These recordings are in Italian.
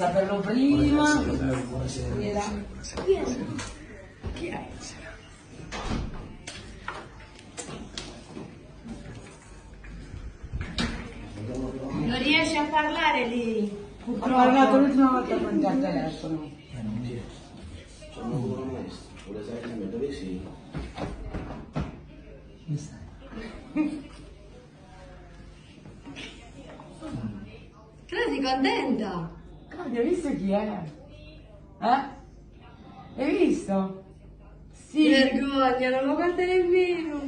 saperlo prima. Buonasera. Chi è? Non riesce a parlare lì, Ho parlato purtroppo. l'ultima volta con te al telefono. Non dire. Sono un buon maestro, vuole sapere dove sei? Come stai? Sei contenta? Claudia, hai visto chi è? Eh? Hai visto? Sì. Vergogna, non lo guarda nemmeno.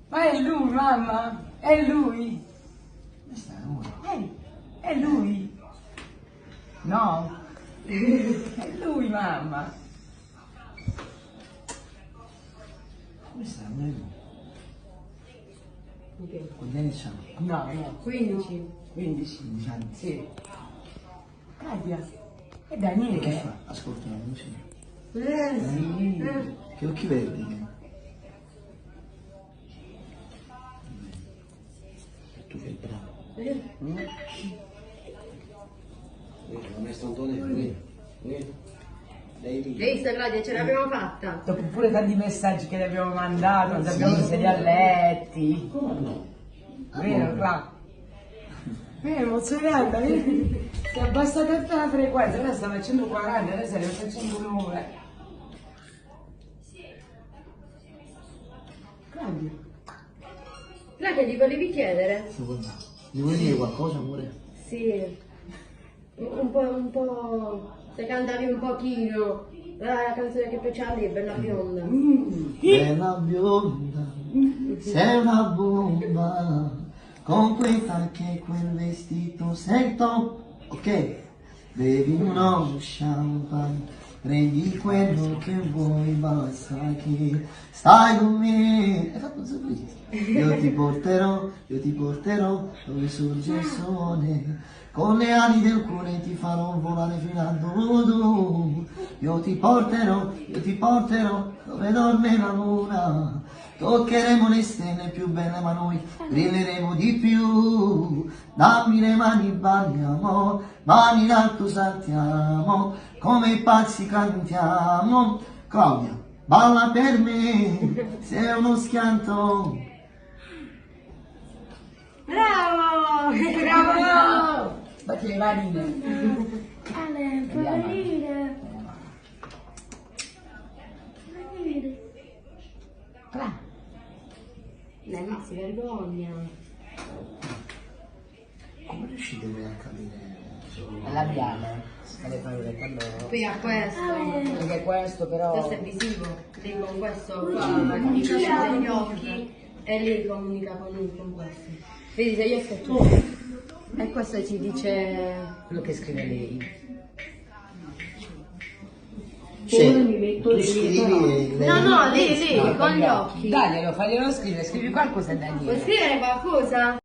Ma è lui, mamma. È lui. Come stai, amore? È lui. No. È lui, mamma. Come stai, amore? Quanti anni c'hanno? No. 15. 15. 15 anni. Sì. Claudia. È E che Daniele. fa? Ascolta la musica. Sì. Che occhi verdi che... E tu sei bravo. La maestra Antonella, vieni. Lei lì. Hai visto Claudia, ce l'abbiamo fatta. Dopo pure tanti messaggi che le abbiamo mandato, non sappiamo se li ha letti. Come no? Vero, Cla? Mi è emozionata, vedi? Si è abbassata tutta la frequenza, ora sta facendo 40, adesso ne facendo 9. Claudia, Claudia, ti volevi chiedere? Secondo me. Gli vuoi dire qualcosa, amore? Sì. Un po'. Se cantavi un pochino. La canzone che piacevi è Bella Bionda. Bella bionda, sei una bomba, con quei tacchi e quel vestito sei top, ok? Bevi uno champagne, prendi quello che vuoi, basta che stai con me. Hai fatto un sorriso. Io ti porterò dove sorge il sole. Con le ali del cuore ti farò volare fino a dove. Io ti porterò dove dorme la luna. Toccheremo le stelle più belle ma noi brilleremo di più. Dammi le mani, balliamo, mani in alto saltiamo, come i pazzi cantiamo. Claudia, balla per me, sei uno schianto. Bravo! bravo! Batti le manine. Ale, puoi venire? Cla, Dai, ma si vergogna. Come riuscite voi a capire? l'abbiamo. Le parole quando... Qui a questo. Perché questo però... Questo è visivo. Lei con questo qua comunica con gli occhi e lei comunica con questo. Vedi se io aspetto. E questo ci dice. Quello che scrive lei. Sì, tu scrivi e lei... No, lei, con gli occhi. Daglielo, faglielo scrivere, scrivi qualcosa a Vuoi Daniele. scrivere qualcosa?